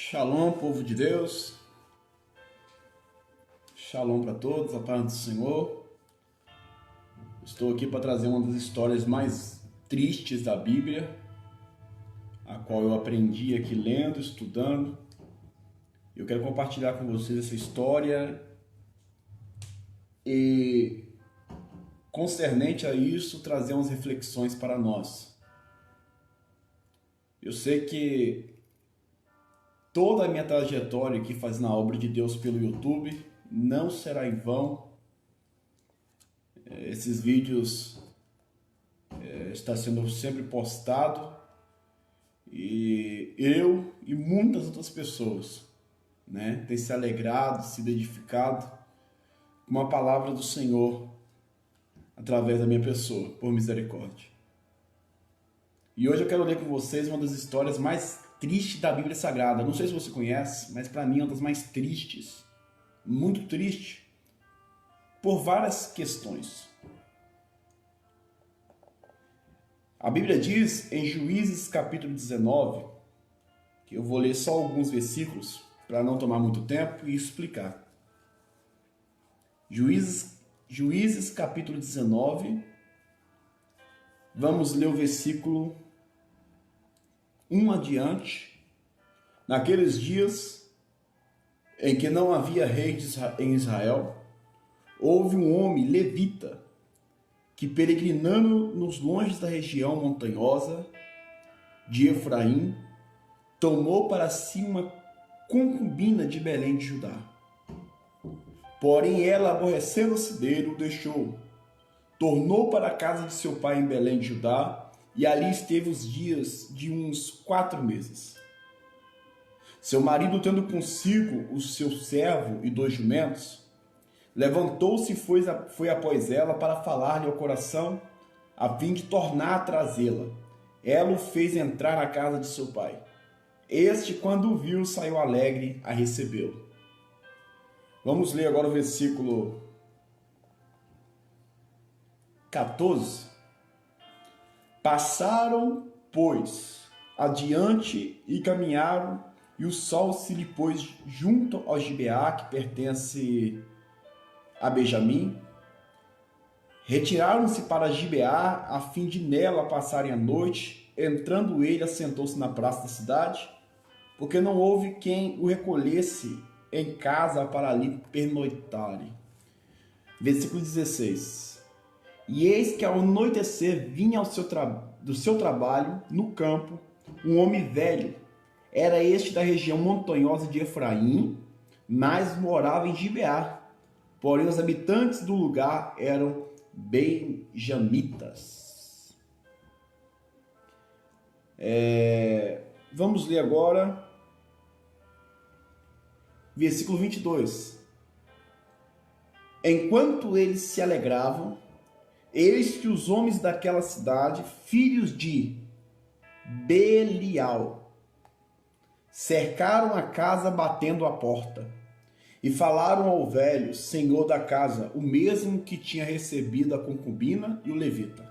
Shalom, povo de Deus. Shalom para todos, a paz do Senhor. Estou aqui para trazer uma das histórias mais tristes da Bíblia, a qual eu aprendi aqui lendo, estudando. Eu quero compartilhar com vocês essa história e, concernente a isso, trazer umas reflexões para nós. Eu sei que toda a minha trajetória aqui fazendo a obra de Deus pelo YouTube não será em vão. Esses vídeos estão sendo sempre postados e eu e muitas outras pessoas, têm se alegrado, sido edificado com uma palavra do Senhor através da minha pessoa, por misericórdia. E hoje eu quero ler com vocês uma das histórias mais tristes da Bíblia Sagrada. Não sei se você conhece, mas para mim é uma das mais tristes. Muito triste, por várias questões. A Bíblia diz em Juízes capítulo 19, que eu vou ler só alguns versículos para não tomar muito tempo e explicar. Juízes capítulo 19, vamos ler o versículo 1 adiante. Naqueles dias em que não havia rei em Israel, houve um homem levita que, peregrinando nos longes da região montanhosa de Efraim, tomou para si uma concubina de Belém de Judá. Porém ela, aborrecendo-se dele, o deixou. Tornou para a casa de seu pai em Belém de Judá, e ali esteve os dias de uns 4 meses. Seu marido, tendo consigo o seu servo e 2 jumentos, levantou-se e foi após ela para falar-lhe ao coração, a fim de tornar a trazê-la. Ela o fez entrar na casa de seu pai. Este, quando o viu, saiu alegre a recebê-lo. Vamos ler agora o versículo 14. Passaram, pois, adiante e caminharam, e o sol se lhe pôs junto ao Gibeá, que pertence a Benjamim. Retiraram-se para Gibeá, a fim de nela passarem a noite. Entrando ele, assentou-se na praça da cidade, porque não houve quem o recolhesse em casa para ali pernoitarem. Versículo 16. E eis que ao anoitecer vinha do seu trabalho no campo um homem velho. Era este da região montanhosa de Efraim, mas morava em Gibeá. Porém os habitantes do lugar eram benjamitas. Vamos ler agora versículo 22. Enquanto eles se alegravam, eis que os homens daquela cidade, filhos de Belial, cercaram a casa batendo a porta, e falaram ao velho, senhor da casa, o mesmo que tinha recebido a concubina e o levita,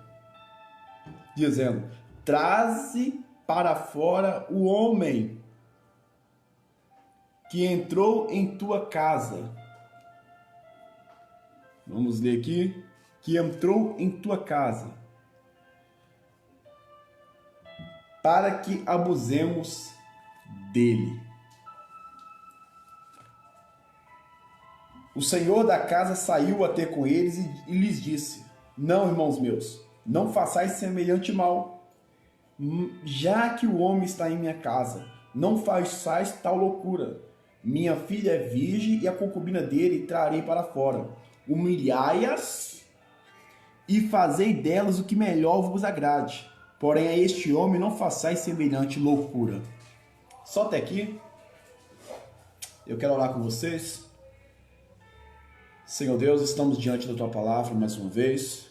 dizendo: traze para fora o homem que entrou em tua casa. Vamos ler aqui. Que entrou em tua casa, para que abusemos dele. O senhor da casa saiu a ter com eles e lhes disse: não, irmãos meus, não façais semelhante mal. Já que o homem está em minha casa, não façais tal loucura. Minha filha é virgem e a concubina dele trarei para fora. Humilhai-as e fazei delas o que melhor vos agrade. Porém a este homem não façais semelhante loucura. Só até aqui. Eu quero orar com vocês. Senhor Deus, estamos diante da tua palavra mais uma vez.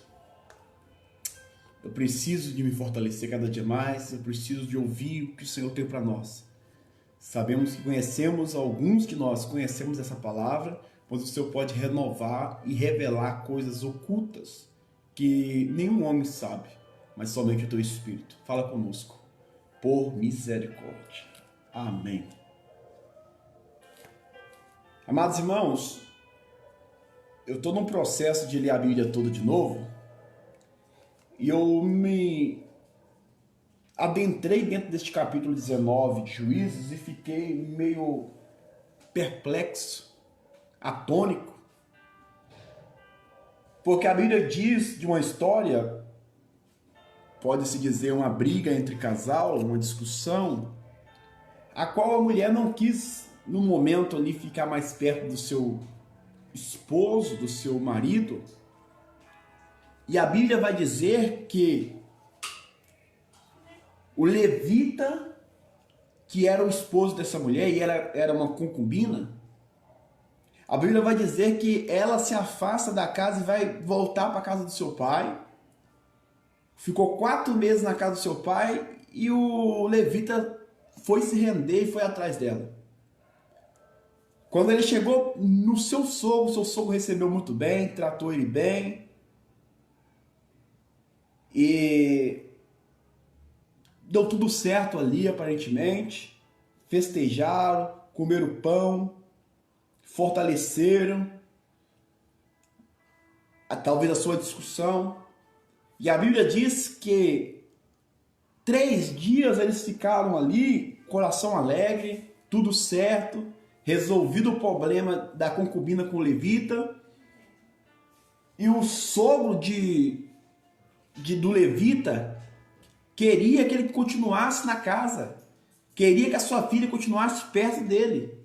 Eu preciso de me fortalecer cada dia mais. Eu preciso de ouvir o que o Senhor tem para nós. Sabemos que alguns de nós conhecemos essa palavra, pois o Senhor pode renovar e revelar coisas ocultas que nenhum homem sabe, mas somente o teu Espírito. Fala conosco, por misericórdia. Amém. Amados irmãos, eu estou num processo de ler a Bíblia toda de novo e eu me adentrei dentro deste capítulo 19 de Juízes e fiquei meio perplexo, atônico, porque a Bíblia diz de uma história, pode-se dizer uma briga entre casal, uma discussão, a qual a mulher não quis, no momento ali, ficar mais perto do seu esposo, do seu marido. E a Bíblia vai dizer que o levita, que era o esposo dessa mulher, e ela era uma concubina, a Bíblia vai dizer que ela se afasta da casa e vai voltar para a casa do seu pai. Ficou 4 meses na casa do seu pai e o levita foi se render e foi atrás dela. Quando ele chegou no seu sogro recebeu muito bem, tratou ele bem. E deu tudo certo ali, aparentemente. Festejaram, comeram pão, fortaleceram talvez a sua discussão. E a Bíblia diz que 3 dias eles ficaram ali, coração alegre, tudo certo, resolvido o problema da concubina com o levita. E o sogro do levita queria que ele continuasse na casa, queria que a sua filha continuasse perto dele.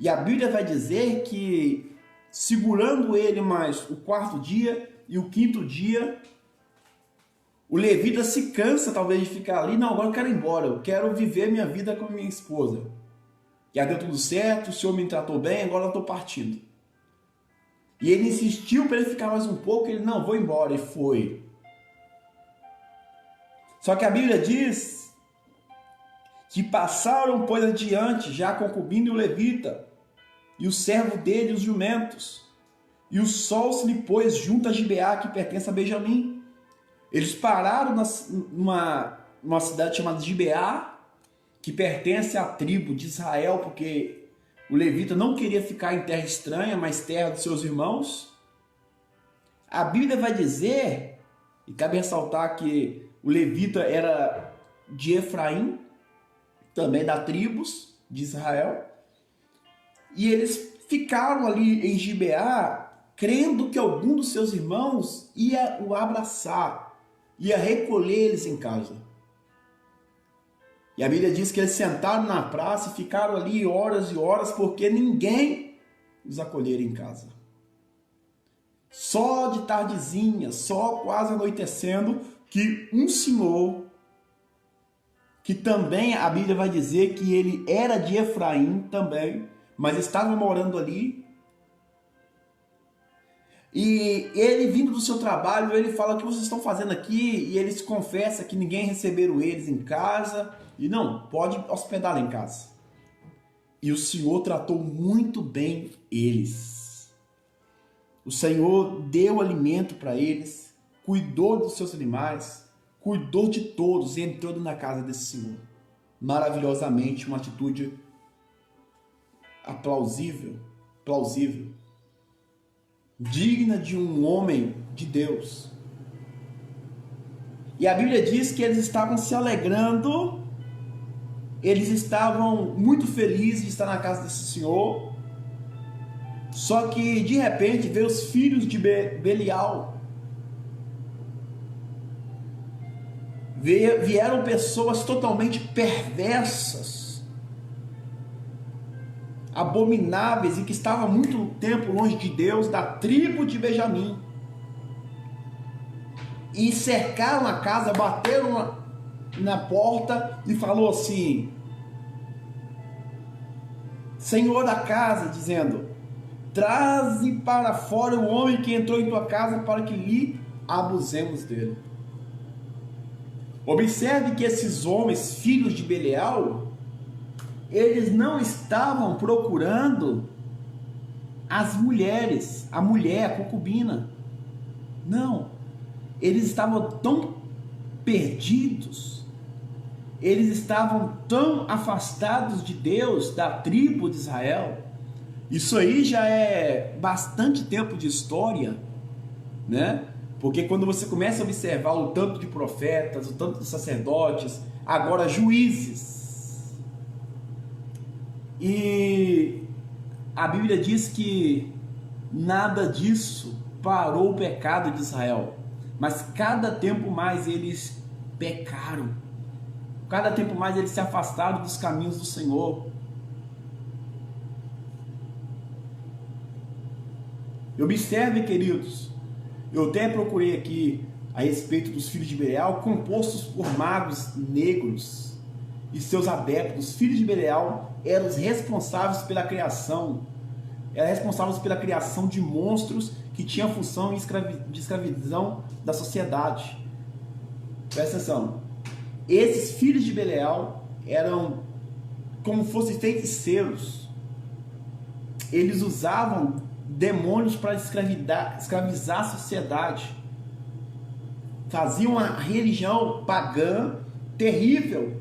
E a Bíblia vai dizer que, segurando ele mais o 4º dia e o 5º dia, o levita se cansa talvez de ficar ali. Não, agora eu quero ir embora, eu quero viver minha vida com a minha esposa. Já deu tudo certo, o Senhor me tratou bem, agora eu estou partindo. E ele insistiu para ele ficar mais um pouco, ele, não, vou embora, e foi. Só que a Bíblia diz que passaram, pois, adiante já a concubina e o levita, e o servo dele e os jumentos, e o sol se lhe pôs junto a Gibeá, que pertence a Benjamim. Eles pararam numa cidade chamada Gibeá, que pertence à tribo de Israel, porque o levita não queria ficar em terra estranha, mas terra dos seus irmãos. A Bíblia vai dizer, e cabe ressaltar que o levita era de Efraim, também da tribos de Israel, e eles ficaram ali em Gibeá, crendo que algum dos seus irmãos ia o abraçar, ia recolher eles em casa. E a Bíblia diz que eles sentaram na praça e ficaram ali horas e horas, porque ninguém os acolhera em casa. Só de tardezinha, só quase anoitecendo, que um senhor, que também a Bíblia vai dizer que ele era de Efraim também, mas estava morando ali. E ele, vindo do seu trabalho, ele fala: o que vocês estão fazendo aqui? E eles confessam que ninguém receberam eles em casa. E não, pode hospedá-la em casa. E o Senhor tratou muito bem eles. O Senhor deu alimento para eles, cuidou dos seus animais, cuidou de todos e entrou na casa desse Senhor. Maravilhosamente, uma atitude plausível, digna de um homem de Deus. E a Bíblia diz que eles estavam se alegrando, eles estavam muito felizes de estar na casa desse Senhor. Só que de repente veio os filhos de Belial. Vieram pessoas totalmente perversas, abomináveis e que estavam há muito tempo longe de Deus, da tribo de Benjamim. E cercaram a casa, bateram na porta e falou assim: Senhor da casa, dizendo: traze para fora o homem que entrou em tua casa, para que lhe abusemos dele. Observe que esses homens, filhos de Belial, eles não estavam procurando as mulheres, a mulher, a concubina. Não. Eles estavam tão perdidos, eles estavam tão afastados de Deus, da tribo de Israel, Isso aí já é bastante tempo de história, né? Porque quando você começa a observar o tanto de profetas, o tanto de sacerdotes, agora juízes, e a Bíblia diz que nada disso parou o pecado de Israel, mas cada tempo mais eles pecaram, cada tempo mais eles se afastaram dos caminhos do Senhor. Observe, queridos, eu até procurei aqui a respeito dos filhos de Belial, compostos por magos negros e seus adeptos. Os filhos de Belial eram os responsáveis pela criação, de monstros que tinham a função de escravidão da sociedade. Presta atenção, esses filhos de Belial eram como fossem feiticeiros, eles usavam demônios para escravizar a sociedade, faziam uma religião pagã terrível,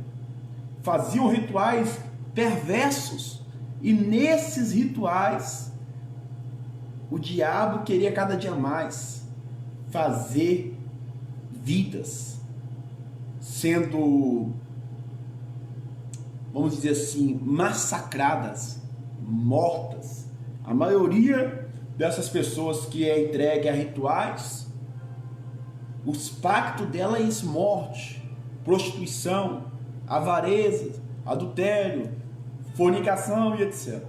faziam rituais perversos, e nesses rituais o diabo queria cada dia mais fazer vidas sendo, vamos dizer assim, massacradas, mortas. A maioria dessas pessoas que é entregue a rituais, os pactos delas é morte, prostituição, avareza, adultério, fornicação e etc.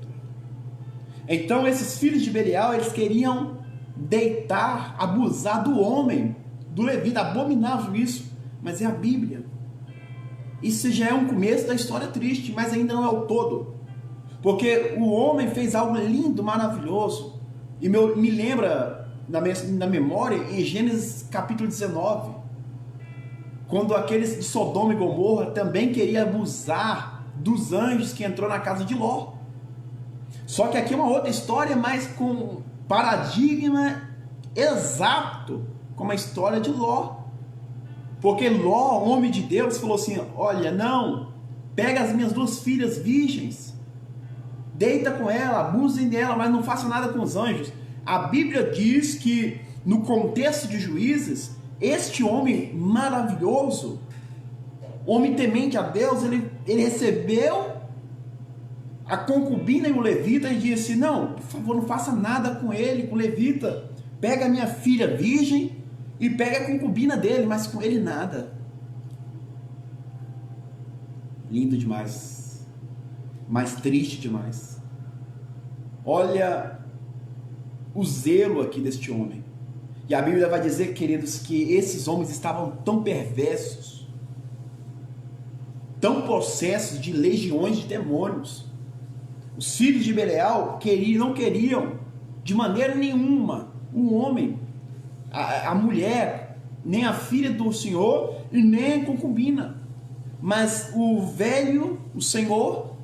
Então esses filhos de Belial, eles queriam deitar, abusar do homem, do levita, abominável isso, mas é a Bíblia. Isso já é um começo da história triste, mas ainda não é o todo. Porque o homem fez algo lindo, maravilhoso, e me lembra na memória em Gênesis capítulo 19, quando aqueles de Sodoma e Gomorra também queriam abusar dos anjos que entrou na casa de Ló. Só que aqui é uma outra história, mas com paradigma exato, como a história de Ló. Porque Ló, homem de Deus, falou assim: olha, não, pega as minhas 2 filhas virgens, deita com ela, abusem dela, mas não façam nada com os anjos. A Bíblia diz que no contexto de Juízes, este homem maravilhoso, homem temente a Deus, ele recebeu a concubina e o levita e disse: não, por favor, não faça nada com ele, com o levita, pega a minha filha virgem e pega a concubina dele, mas com ele nada. Lindo demais, mas triste demais. Olha o zelo aqui deste homem. E a Bíblia vai dizer, queridos, que esses homens estavam tão perversos, tão possessos de legiões de demônios. Os filhos de Belial não queriam de maneira nenhuma o homem, a mulher, nem a filha do Senhor e nem a concubina. Mas o velho, o Senhor,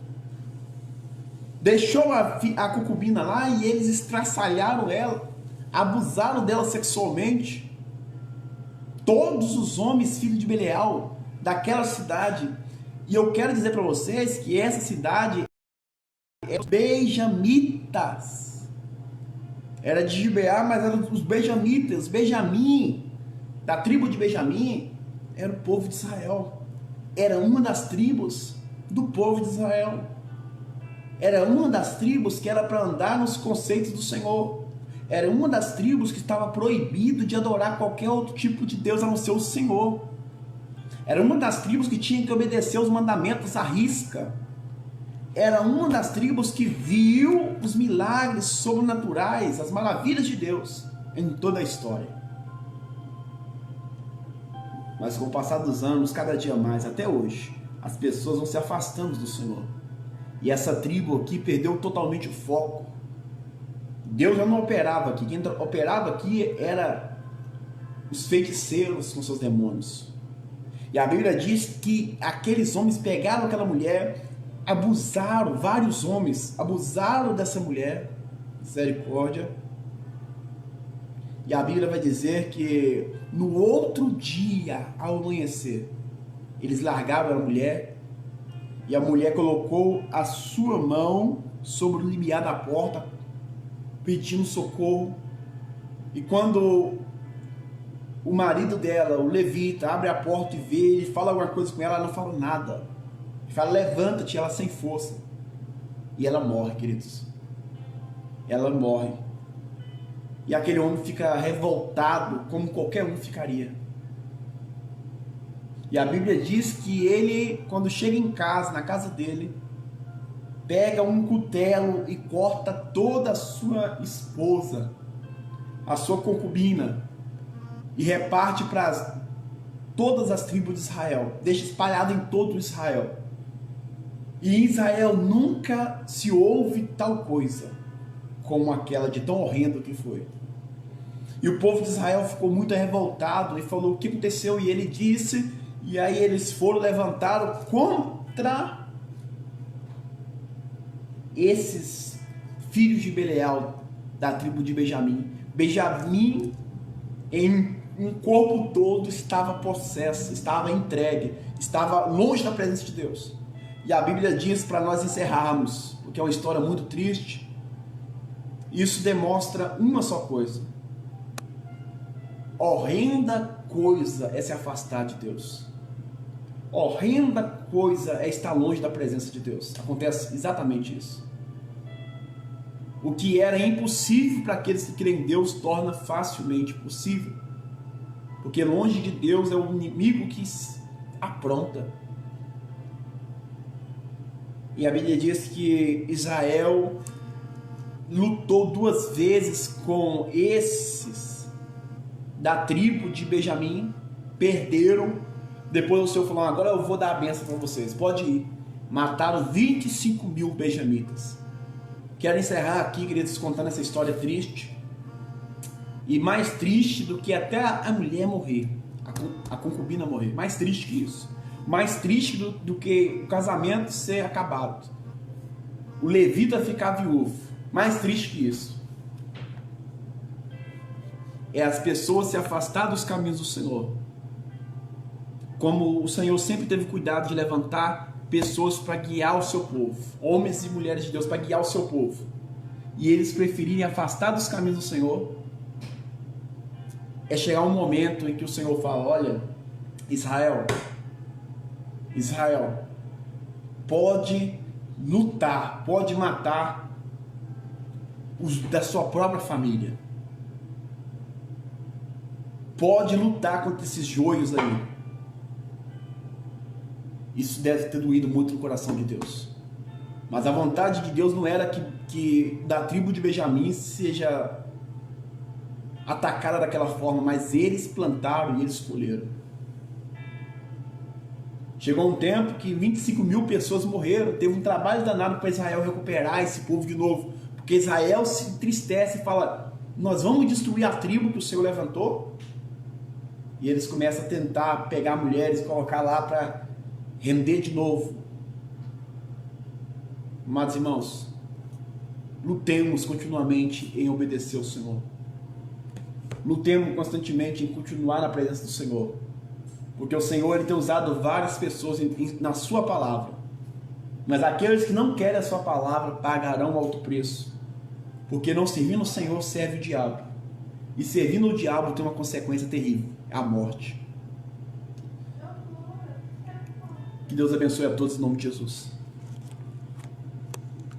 deixou a concubina lá e eles estraçalharam ela, abusaram dela sexualmente. Todos os homens filhos de Belial daquela cidade. E eu quero dizer para vocês que essa cidade é os benjamitas. Era de Gibeá, mas eram os benjamitas. Benjamim, da tribo de Benjamim, era o povo de Israel. Era uma das tribos do povo de Israel. Era uma das tribos que era para andar nos conceitos do Senhor. Era uma das tribos que estava proibido de adorar qualquer outro tipo de Deus a não ser o Senhor. Era uma das tribos que tinha que obedecer os mandamentos à risca. Era uma das tribos que viu os milagres sobrenaturais, as maravilhas de Deus em toda a história. Mas com o passar dos anos, cada dia mais, até hoje, as pessoas vão se afastando do Senhor. E essa tribo aqui perdeu totalmente o foco. Deus já não operava aqui. Quem operava aqui era os feiticeiros com seus demônios. E a Bíblia diz que aqueles homens pegaram aquela mulher, abusaram, vários homens abusaram dessa mulher, misericórdia. E a Bíblia vai dizer que no outro dia, ao amanhecer, eles largaram a mulher e a mulher colocou a sua mão sobre o limiar da porta, pedindo socorro. E quando o marido dela, o levita, abre a porta e vê, ele fala alguma coisa com ela, ela não fala nada. Ele fala, levanta-te, ela sem força. E ela morre, queridos. Ela morre. E aquele homem fica revoltado, como qualquer um ficaria. E a Bíblia diz que ele, quando chega em casa, na casa dele, pega um cutelo e corta toda a sua esposa, a sua concubina, e reparte para todas as tribos de Israel, deixa espalhado em todo Israel. E em Israel nunca se ouve tal coisa como aquela de tão horrendo que foi. E o povo de Israel ficou muito revoltado e falou, o que aconteceu? E ele disse, e aí eles foram, levantaram contra esses filhos de Belial, da tribo de Benjamim. Benjamim, em um corpo todo, estava possesso, estava entregue, estava longe da presença de Deus. E a Bíblia diz, para nós encerrarmos, porque é uma história muito triste, isso demonstra uma só coisa: horrenda coisa é se afastar de Deus. Horrenda coisa é estar longe da presença de Deus. Acontece exatamente isso. O que era impossível para aqueles que creem em Deus torna facilmente possível. Porque longe de Deus é o inimigo que apronta. E a Bíblia diz que Israel lutou 2 vezes com esses da tribo de Benjamim, perderam. Depois o Senhor falou, agora eu vou dar a bênção para vocês, pode ir. Mataram 25 mil benjamitas. Quero encerrar aqui, queridos, contando essa história triste. E mais triste do que até a mulher morrer, a concubina morrer. Mais triste que isso. Mais triste do que o casamento ser acabado. O levita ficar viúvo. Mais triste que isso é as pessoas se afastar dos caminhos do Senhor. Como o Senhor sempre teve cuidado de levantar pessoas para guiar o seu povo, homens e mulheres de Deus para guiar o seu povo, e eles preferirem afastar dos caminhos do Senhor, é chegar um momento em que o Senhor fala, olha, Israel, pode lutar, pode matar os da sua própria família, pode lutar contra esses joios aí. Isso deve ter doído muito no coração de Deus. Mas a vontade de Deus não era que da tribo de Benjamim seja atacada daquela forma, mas eles plantaram e eles escolheram. Chegou um tempo que 25 mil pessoas morreram, teve um trabalho danado para Israel recuperar esse povo de novo, porque Israel se entristece e fala, nós vamos destruir a tribo que o Senhor levantou, e eles começam a tentar pegar mulheres e colocar lá para render de novo. Amados irmãos, lutemos continuamente em obedecer ao Senhor. Lutemos constantemente em continuar na presença do Senhor. Porque o Senhor ele tem usado várias pessoas na sua palavra. Mas aqueles que não querem a sua palavra pagarão alto preço. Porque não servindo o Senhor serve o diabo. E servindo o diabo tem uma consequência terrível, é a morte. Que Deus abençoe a todos em nome de Jesus.